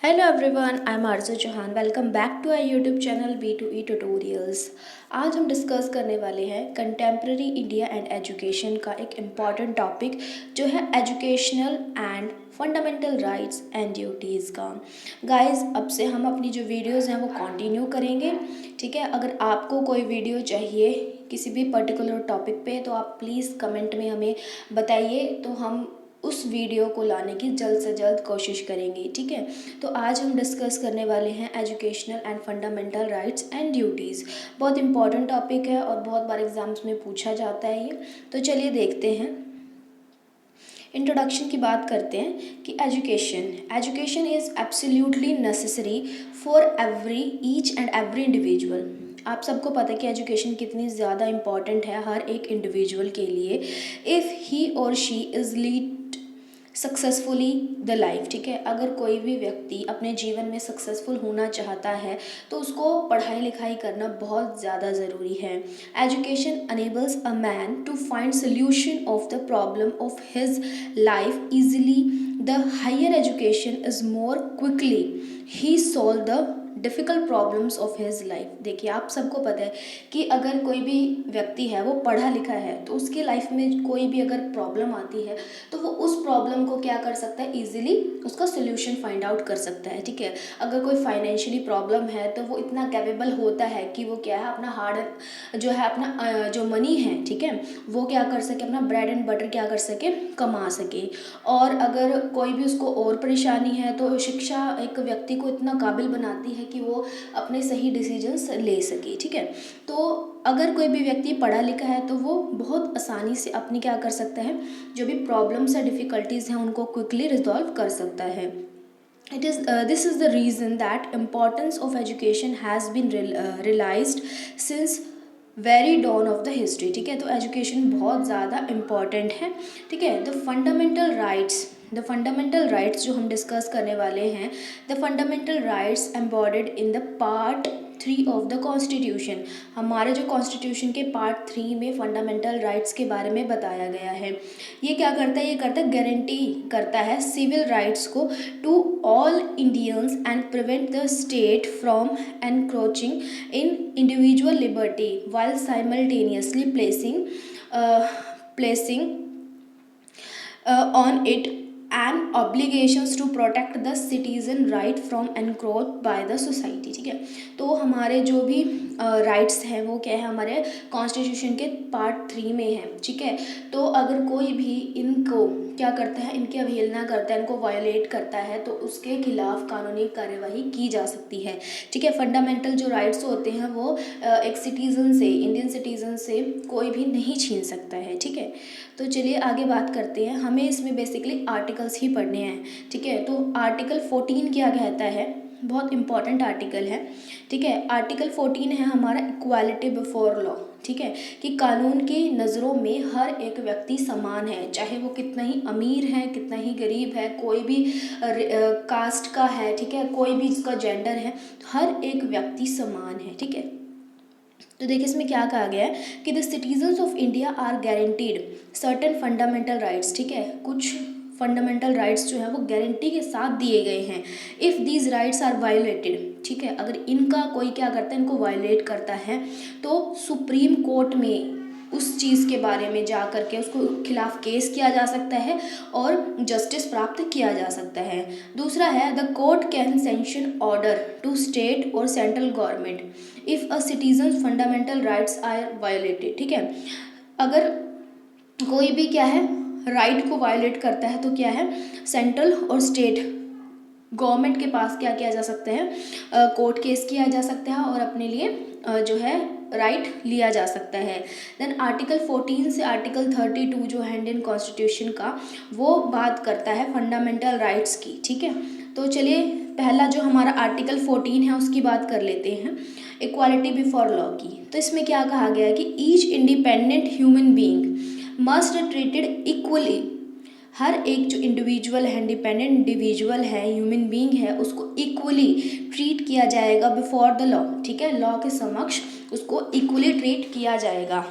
Hello everyone, I'm Arzoo Chauhan. Welcome back to our YouTube channel B2E tutorials. आज हम discuss करने वाले हैं कंटेम्प्रेरी इंडिया एंड एजुकेशन का एक इम्पॉर्टेंट टॉपिक जो है educational and fundamental rights and duties का। गाइस, अब से हम अपनी जो वीडियोस हैं वो कंटिन्यू करेंगे, ठीक है। अगर आपको कोई वीडियो चाहिए किसी भी पर्टिकुलर टॉपिक पे तो आप प्लीज़ कमेंट में हमें बताइए, तो हम उस वीडियो को लाने की जल्द से जल्द कोशिश करेंगे, ठीक है। तो आज हम डिस्कस करने वाले हैं educational and fundamental rights and duties. बहुत इंपॉर्टेंट टॉपिक है और बहुत बार एग्जाम्स में पूछा जाता है ये। तो चलिए देखते हैं। इंट्रोडक्शन की बात करते हैं कि education is absolutely necessary for each and every individual. आप सबको पता है कि एजुकेशन कितनी ज़्यादा इम्पॉर्टेंट है हर एक इंडिविजुअल के लिए। इफ़ ही और she is lead successfully the life, ठीक है। अगर कोई भी व्यक्ति अपने जीवन में सक्सेसफुल होना चाहता है तो उसको पढ़ाई लिखाई करना बहुत ज़्यादा ज़रूरी है। Education enables a man to find solution of the problem of his life easily. The higher education is more quickly he solve the difficult problems of his life. देखिए, आप सबको पता है कि अगर कोई भी व्यक्ति है वो पढ़ा लिखा है तो उसके लाइफ में कोई भी अगर प्रॉब्लम आती है तो वो उस प्रॉब्लम को क्या कर सकता है, ईजिली उसका सोल्यूशन फाइंड आउट कर सकता है, ठीक है। अगर कोई फाइनेंशियली प्रॉब्लम है तो वो इतना कैपेबल होता है कि वो क्या है, अपना हार्ड जो है अपना जो मनी है, ठीक है, वो क्या कर सके, अपना ब्रेड एंड बटर क्या कर सके, कमा सके। और अगर कोई भी उसको और परेशानी है तो शिक्षा एक व्यक्ति को इतना काबिल बनाती है कि वो अपने सही डिसीजंस ले सके, ठीक है। तो अगर कोई भी व्यक्ति पढ़ा लिखा है तो वो बहुत आसानी से अपनी क्या कर सकता है, जो भी प्रॉब्लम्स या डिफ़िकल्टीज़ हैं उनको क्विकली रिजॉल्व कर सकता है। This is the reason that importance of education has been realized since very down of the history, ठीक है। तो एजुकेशन बहुत ज़्यादा इम्पॉर्टेंट है, ठीक है। द फंडामेंटल राइट्स जो हम डिस्कस करने वाले हैं, the fundamental rights embodied in the part 3 of the constitution. हमारे जो कॉन्स्टिट्यूशन के पार्ट 3 में फंडामेंटल राइट्स के बारे में बताया गया है। ये क्या करता है, ये करता है गारंटी करता है सिविल राइट्स को to all Indians and prevent the state from encroaching in individual liberty while simultaneously placing on it and obligations to protect the citizen right from encroach by the society, ठीक है। तो हमारे जो भी rights हैं वो क्या है, हमारे कॉन्स्टिट्यूशन के पार्ट 3 में है, ठीक है। तो अगर कोई भी इनको क्या करता है, इनकी अवहेलना करता है, इनको वायोलेट करता है तो उसके खिलाफ कानूनी कार्यवाही की जा सकती है, ठीक है। फंडामेंटल जो राइट्स होते हैं वो एक सिटीज़न से, इंडियन सिटीज़न से कोई भी नहीं छीन सकता है, ठीक है। तो चलिए आगे बात करते हैं। हमें इसमें बेसिकली आर्टिकल्स ही पढ़ने हैं, ठीक है। तो आर्टिकल 14 क्या कहता है, बहुत इंपॉर्टेंट आर्टिकल है, ठीक है। आर्टिकल 14 है हमारा इक्वालिटी बिफोर लॉ, ठीक है, कि कानून की नज़रों में हर एक व्यक्ति समान है, चाहे वो कितना ही अमीर है, कितना ही गरीब है, कोई भी कास्ट का है, ठीक है, कोई भी जिसका जेंडर है, हर एक व्यक्ति समान है, ठीक है। तो देखिए इसमें क्या कहा गया है कि the citizens of India are guaranteed certain fundamental rights, ठीक है। कुछ फंडामेंटल राइट्स जो है वो गारंटी के साथ दिए गए हैं। If these rights are violated, ठीक है, अगर इनका कोई क्या करता है, इनको वायोलेट करता है तो सुप्रीम कोर्ट में उस चीज़ के बारे में जा कर के उसको खिलाफ केस किया जा सकता है और जस्टिस प्राप्त किया जा सकता है। दूसरा है the court can sanction order to state और central government if a citizen fundamental rights are violated, ठीक है। अगर कोई भी क्या है राइट को वायोलेट करता है तो क्या है, सेंट्रल और स्टेट गवर्नमेंट के पास क्या किया जा सकता है, कोर्ट केस किया जा सकता है और अपने लिए जो है राइट लिया जा सकता है। देन आर्टिकल 14 से आर्टिकल 32 जो है इंडियन कॉन्स्टिट्यूशन का, वो बात करता है फंडामेंटल राइट्स की, ठीक है। तो चलिए पहला जो हमारा आर्टिकल 14 है उसकी बात कर लेते हैं, इक्वालिटी बिफोर लॉ की। तो इसमें क्या कहा गया है कि each independent human being must treated equally. हर एक जो इंडिविजुअल है, इंडिपेंडेंट इंडिविजुअल है, ह्यूमन बीइंग है, उसको इक्वली ट्रीट किया जाएगा बिफोर द लॉ, ठीक है। लॉ के समक्ष उसको इक्वली ट्रीट किया जाएगा।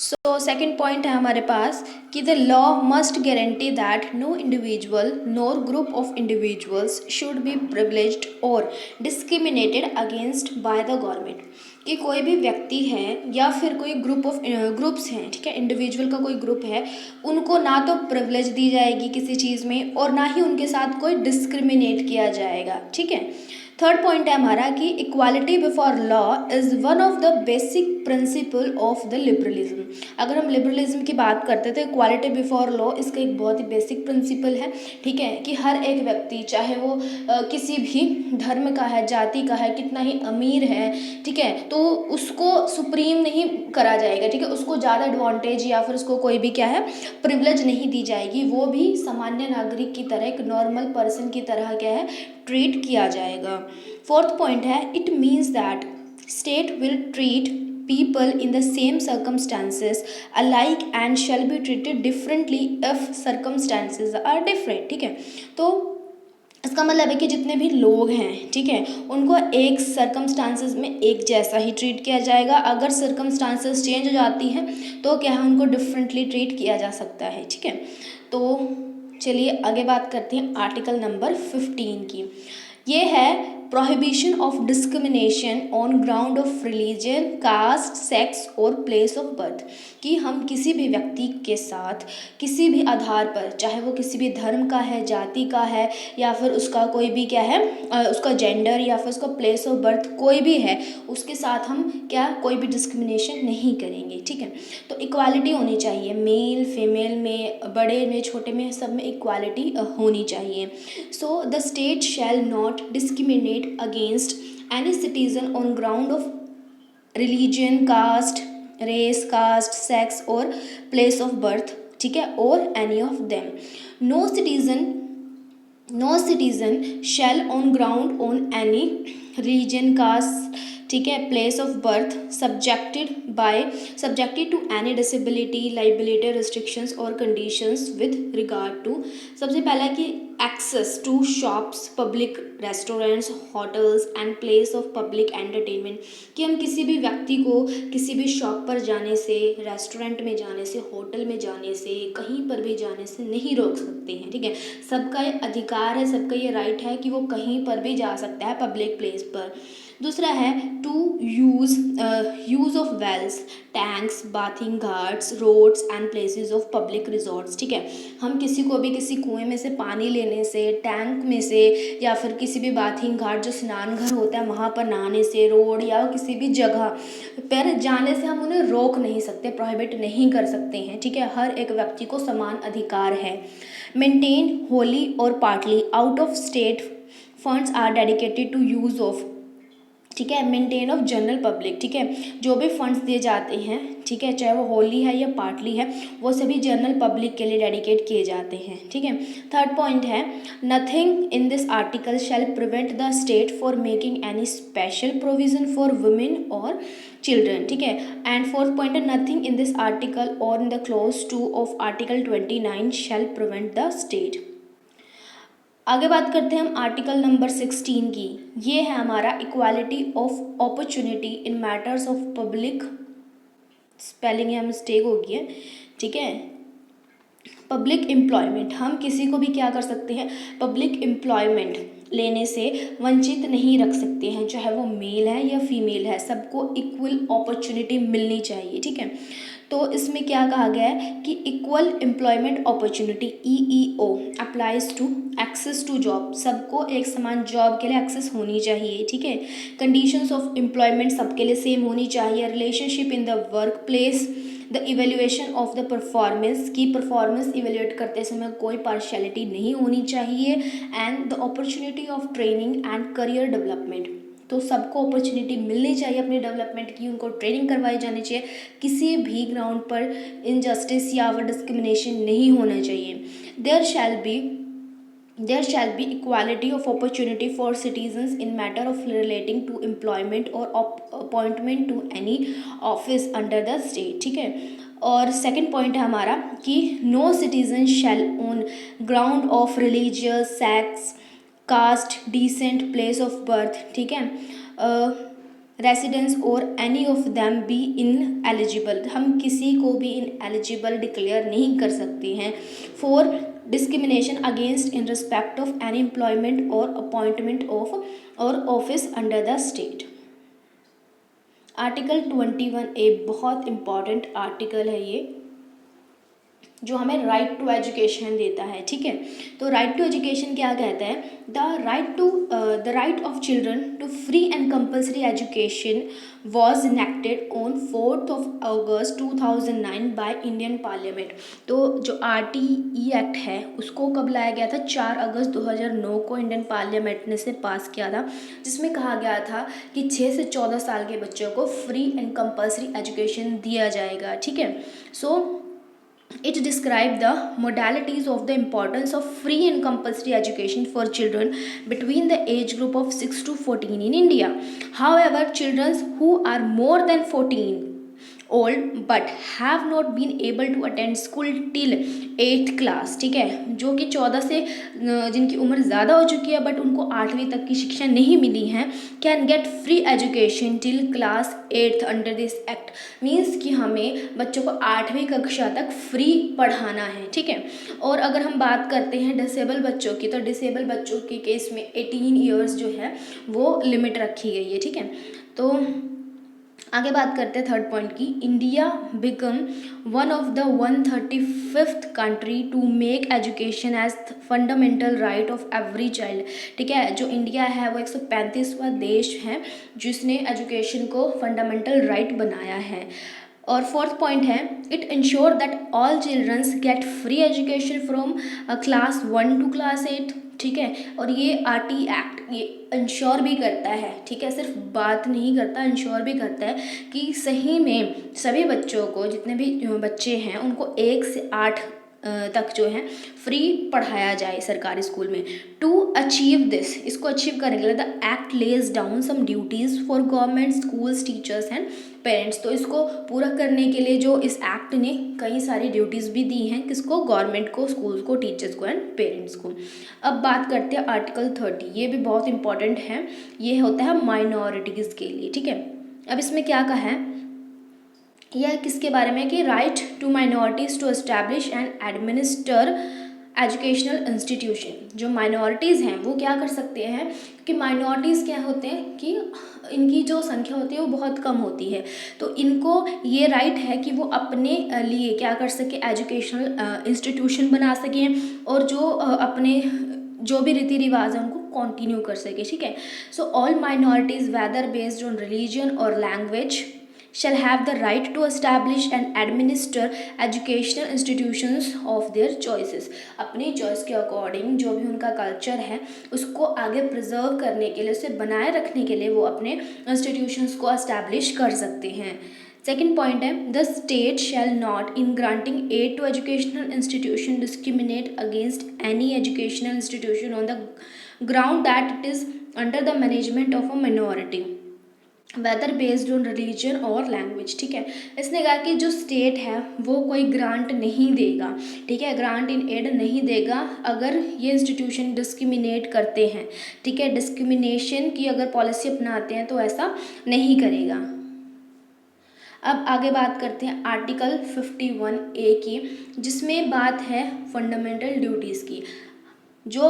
सो सेकंड पॉइंट है हमारे पास कि the law must guarantee that no individual nor group of individuals should be privileged और discriminated against by the government. कि कोई भी व्यक्ति है या फिर कोई ग्रुप्स हैं, ठीक है, इंडिविजुअल का कोई ग्रुप है, उनको ना तो प्रिविलेज दी जाएगी किसी चीज़ में और ना ही उनके साथ कोई डिस्क्रिमिनेट किया जाएगा, ठीक है। थर्ड पॉइंट है हमारा कि equality before law is one of the basic principle of the liberalism. अगर हम लिबरलिज्म की बात करते हैं तो इक्वालिटी बिफोर लॉ इसका एक बहुत ही बेसिक प्रिंसिपल है, ठीक है, कि हर एक व्यक्ति चाहे वो किसी भी धर्म का है, जाति का है, कितना ही अमीर है, ठीक है, तो उसको सुप्रीम नहीं करा जाएगा, ठीक है, उसको ज़्यादा एडवांटेज या फिर उसको कोई भी क्या है प्रिविलेज नहीं दी जाएगी, वो भी सामान्य नागरिक की तरह एक नॉर्मल पर्सन की तरह क्या है ट्रीट किया जाएगा। फोर्थ पॉइंट है it means that state will treat people in the same circumstances alike and shall be treated differently if circumstances are different, ठीक है। तो इसका मतलब है कि जितने भी लोग हैं, ठीक है, उनको एक सर्कमस्टांसेस में एक जैसा ही ट्रीट किया जाएगा। अगर सर्कमस्टांसेस चेंज हो जाती हैं तो क्या है उनको डिफरेंटली ट्रीट किया जा सकता है, ठीक है। तो चलिए आगे बात करते हैं आर्टिकल नंबर 15 की। ये है prohibition of discrimination on ground of religion, caste, sex और प्लेस ऑफ बर्थ। कि हम किसी भी व्यक्ति के साथ किसी भी आधार पर, चाहे वो किसी भी धर्म का है, जाति का है, या फिर उसका कोई भी क्या है उसका जेंडर या फिर उसका प्लेस ऑफ बर्थ कोई भी है, उसके साथ हम क्या कोई भी डिस्क्रिमिनेशन नहीं करेंगे, ठीक है। तो इक्वालिटी होनी चाहिए, मेल फीमेल में, बड़े में, छोटे में, सब में इक्वालिटी होनी चाहिए। So the state shall not discriminate against any citizen on ground of religion, caste, race, caste, sex or place of birth, ठीक है, or any of them. No citizen shall on ground on any religion, caste, ठीक है, place of birth subjected to any disability, liability, restrictions और conditions with regard to. सबसे पहला है कि access to shops, public restaurants, hotels and place of public entertainment. कि हम किसी भी व्यक्ति को किसी भी शॉप पर जाने से, रेस्टोरेंट में जाने से, होटल में जाने से, कहीं पर भी जाने से नहीं रोक सकते हैं, ठीक है। सबका ये अधिकार है, सबका ये राइट है कि वो कहीं पर भी जा सकता है पब्लिक प्लेस पर। दूसरा है to use of wells, tanks, bathing ghats, roads and places of public resorts, ठीक है। हम किसी को भी किसी कुएं में से पानी लेने से, टैंक में से, या फिर किसी भी बाथिंग घाट जो स्नान घर होता है वहाँ पर नहाने से, रोड या किसी भी जगह पर जाने से हम उन्हें रोक नहीं सकते, प्रोहिबिट नहीं कर सकते हैं, ठीक है। हर एक व्यक्ति को समान अधिकार है। मेंटेन होली और partly out of state funds are dedicated to use of, ठीक है, मेंटेन ऑफ जनरल पब्लिक, ठीक है, जो भी फंड्स दिए जाते हैं, ठीक है, चाहे वो होली है या पार्टली है, वो सभी जनरल पब्लिक के लिए डेडिकेट किए जाते हैं, ठीक है। थर्ड पॉइंट है nothing in this article shall prevent the state for making any special provision for women और चिल्ड्रन, ठीक है। एंड फोर्थ पॉइंट है नथिंग इन दिस आर्टिकल और in the clause 2 of article 29 shall prevent the state. आगे बात करते हैं हम आर्टिकल नंबर 16 की। ये है हमारा equality of opportunity in matters of public, spelling यहाँ मिस्टेक हो गई है, ठीक है, पब्लिक एम्प्लॉयमेंट। हम किसी को भी क्या कर सकते हैं, पब्लिक एम्प्लॉयमेंट लेने से वंचित नहीं रख सकते हैं, चाहे वो मेल है या फीमेल है, सबको इक्वल अपॉर्चुनिटी मिलनी चाहिए, ठीक है। तो इसमें क्या कहा गया है कि equal employment opportunity EEO applies to access to job, सबको एक समान जॉब के लिए एक्सेस होनी चाहिए, ठीक है। कंडीशंस ऑफ एम्प्लॉयमेंट सबके लिए सेम होनी चाहिए। Relationship in the work place, the evaluation of the performance, की परफॉर्मेंस इवेल्युएट करते समय कोई पार्शियलिटी नहीं होनी चाहिए। And the opportunity of training and career development, तो सबको अपॉर्चुनिटी मिलनी चाहिए अपनी डेवलपमेंट की, उनको ट्रेनिंग करवाई जानी चाहिए, किसी भी ग्राउंड पर इनजस्टिस या फिर डिस्क्रिमिनेशन नहीं होना चाहिए। There shall be equality of opportunity for citizens in matter of relating to employment or appointment to any office under the state, ठीक है। और सेकंड पॉइंट है हमारा कि no citizen shall on ground of religious, sex, caste, descent, place of birth, ठीक है, residence और any of them be ineligible, हम किसी को भी इन एलिजिबल डिक्लेयर नहीं कर सकते हैं for discrimination against in respect of any employment और अपॉइंटमेंट ऑफ और office under the state. Article 21A बहुत इम्पॉर्टेंट आर्टिकल है ये, जो हमें राइट टू एजुकेशन देता है, ठीक है। तो राइट टू एजुकेशन क्या कहता है, the right of children to free and compulsory education was enacted on 4th of August 2009 by Indian parliament. तो जो RTE एक्ट है उसको कब लाया गया था, 4 अगस्त 2009 को इंडियन पार्लियामेंट ने से पास किया था, जिसमें कहा गया था कि 6 से 14 साल के बच्चों को फ्री एंड कंपल्सरी एजुकेशन दिया जाएगा, ठीक है। सो it described the modalities of the importance of free and compulsory education for children between the age group of 6 to 14 in India. However, children who are more than 14 old but have not been able to attend school till 8th class, ठीक है, जो कि 14 से जिनकी उम्र ज़्यादा हो चुकी है बट उनको 8वीं तक की शिक्षा नहीं मिली है, can get free education till class 8th under this act. Means कि हमें बच्चों को 8वीं कक्षा तक फ्री पढ़ाना है, ठीक है। और अगर हम बात करते हैं डिसेबल बच्चों की, तो डिसेबल बच्चों के केस में 18 ईयर्स जो है वो लिमिट रखी गई है, ठीक है। तो आगे बात करते हैं थर्ड पॉइंट की, India become one of the 135th country to make education as fundamental right of every child, ठीक है। जो इंडिया है वो 135वां देश है जिसने एजुकेशन को फंडामेंटल राइट बनाया है। और फोर्थ पॉइंट है, it ensure that all childrens get free education from class 1 to class 8, ठीक है। और ये RT एक्ट ये इंश्योर भी करता है, ठीक है, सिर्फ बात नहीं करता, इंश्योर भी करता है कि सही में सभी बच्चों को, जितने भी बच्चे हैं उनको 1 से 8 तक जो है फ्री पढ़ाया जाए सरकारी स्कूल में। टू अचीव दिस, इसको अचीव करने के लिए the act lays down some duties for government schools teachers and parents. तो इसको पूरा करने के लिए जो इस एक्ट ने कई सारी ड्यूटीज़ भी दी हैं, किसको, गवर्नमेंट को, स्कूल्स को, टीचर्स को एंड पेरेंट्स को। अब बात करते हैं आर्टिकल 30, ये भी बहुत इंपॉर्टेंट है, ये होता है माइनॉरिटीज़ के लिए, ठीक है। अब इसमें क्या कहा है, यह किसके बारे में, कि right to minorities to establish and administer educational institution. जो माइनॉरिटीज़ हैं वो क्या कर सकते हैं, कि माइनॉरिटीज़ क्या होते हैं कि इनकी जो संख्या होती है वो बहुत कम होती है, तो इनको ये राइट है कि वो अपने लिए क्या कर सके, एजुकेशनल इंस्टीट्यूशन बना सकें और जो अपने जो भी रीति रिवाज है उनको कंटिन्यू कर सके, ठीक है। So all minorities whether based on religion और language shall have the right to establish and administer educational institutions of their choices। अपनी चॉइस के अकॉर्डिंग जो भी उनका कल्चर है उसको आगे प्रिजर्व करने के लिए, उसे बनाए रखने के लिए वो अपने इंस्टीट्यूशंस को एस्टैब्लिश कर सकते हैं। सेकेंड पॉइंट है, the state shall not in granting aid to educational institution discriminate against any educational institution on the ground that it is under the management of a minority whether based on religion और language, ठीक है। इसने कहा कि जो state है वो कोई ग्रांट नहीं देगा, ठीक है, ग्रांट इन एड नहीं देगा अगर ये इंस्टीट्यूशन डिस्क्रिमिनेट करते हैं, ठीक है, डिस्क्रिमिनेशन की अगर पॉलिसी अपनाते हैं तो ऐसा नहीं करेगा। अब आगे बात करते हैं आर्टिकल 51A की, जिसमें बात है फंडामेंटल ड्यूटीज़ की। जो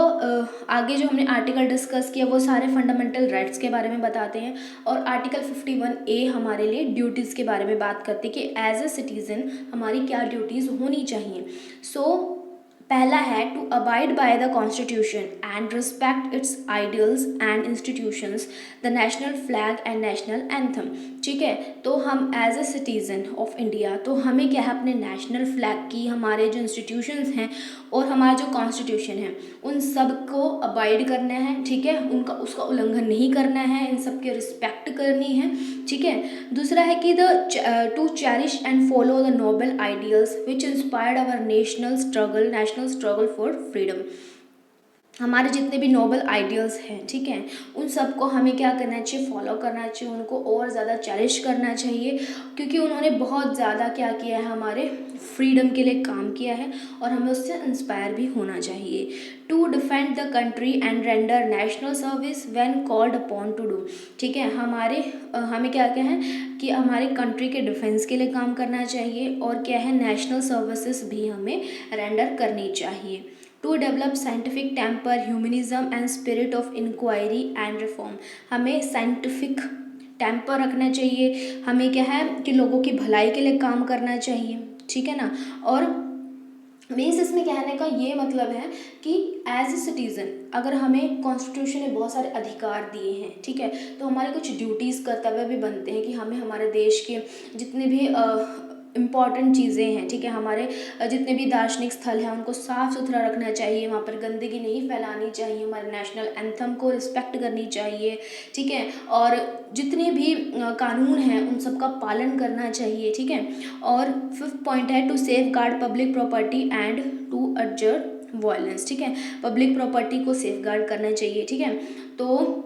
आगे जो हमने आर्टिकल डिस्कस किया वो सारे फंडामेंटल राइट्स के बारे में बताते हैं, और आर्टिकल 51A हमारे लिए ड्यूटीज़ के बारे में बात करते हैं कि एज ए सिटीज़न हमारी क्या ड्यूटीज़ होनी चाहिए। सो पहला है, to abide by the constitution and respect its ideals and institutions, the national flag and national anthem, ठीक है। तो हम as a citizen of India, तो हमें क्या है, अपने नेशनल फ्लैग की, हमारे जो इंस्टीट्यूशंस हैं और हमारा जो कॉन्स्टिट्यूशन है उन सब को अबाइड करना है, ठीक है, उसका उल्लंघन नहीं करना है, इन सब की रिस्पेक्ट करनी है, ठीक है। दूसरा है कि to cherish and follow the noble ideals which inspired our national struggle for freedom. हमारे जितने भी नोबल आइडियल्स हैं, ठीक है, उन सबको हमें क्या करना चाहिए, फॉलो करना चाहिए, उनको और ज़्यादा चेरिश करना चाहिए, क्योंकि उन्होंने बहुत ज़्यादा क्या किया है, हमारे फ्रीडम के लिए काम किया है और हमें उससे इंस्पायर भी होना चाहिए। To defend the country and render national service when called upon to do, ठीक है, हमें क्या क्या है कि हमारे कंट्री के डिफेंस के लिए काम करना चाहिए और क्या है, नेशनल सर्विसेज भी हमें रेंडर करनी चाहिए। To develop scientific temper, humanism and spirit of inquiry and reform, हमें साइंटिफिक टेम्पर रखना चाहिए, हमें क्या है कि लोगों की भलाई के लिए काम करना चाहिए, ठीक है ना। और मीन्स इसमें कहने का ये मतलब है कि एज ए सिटीज़न अगर हमें कॉन्स्टिट्यूशन ने बहुत सारे अधिकार दिए हैं, ठीक है, तो हमारे कुछ ड्यूटीज़ कर्तव्य भी बनते हैं कि हमें हमारे देश के जितने भी इम्पॉर्टेंट चीज़ें हैं, ठीक है, हमारे जितने भी दार्शनिक स्थल हैं उनको साफ़ सुथरा रखना चाहिए, वहाँ पर गंदगी नहीं फैलानी चाहिए, हमारे नेशनल एंथम को रिस्पेक्ट करनी चाहिए, ठीक है, और जितने भी कानून हैं उन सब का पालन करना चाहिए, ठीक है। और फिफ्थ पॉइंट है to safeguard public property and to abjure violence, ठीक है, पब्लिक प्रॉपर्टी को सेफ गार्ड करना चाहिए, ठीक है। तो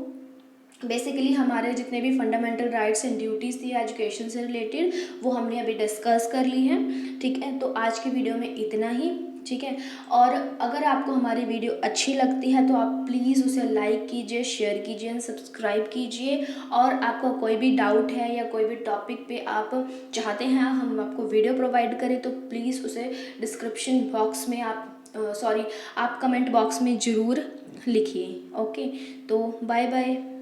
बेसिकली हमारे जितने भी फंडामेंटल राइट्स एंड ड्यूटीज़ थी एजुकेशन से रिलेटेड वो हमने अभी डिस्कस कर ली हैं, ठीक है। तो आज की वीडियो में इतना ही, ठीक है। और अगर आपको हमारी वीडियो अच्छी लगती है तो आप प्लीज़ उसे लाइक कीजिए, शेयर कीजिए एंड सब्सक्राइब कीजिए। और आपका कोई भी डाउट है या कोई भी टॉपिक पे आप चाहते हैं हम आपको वीडियो प्रोवाइड करें तो प्लीज़ उसे डिस्क्रिप्शन बॉक्स में आप कमेंट बॉक्स में ज़रूर लिखिए। ओके, तो बाय बाय।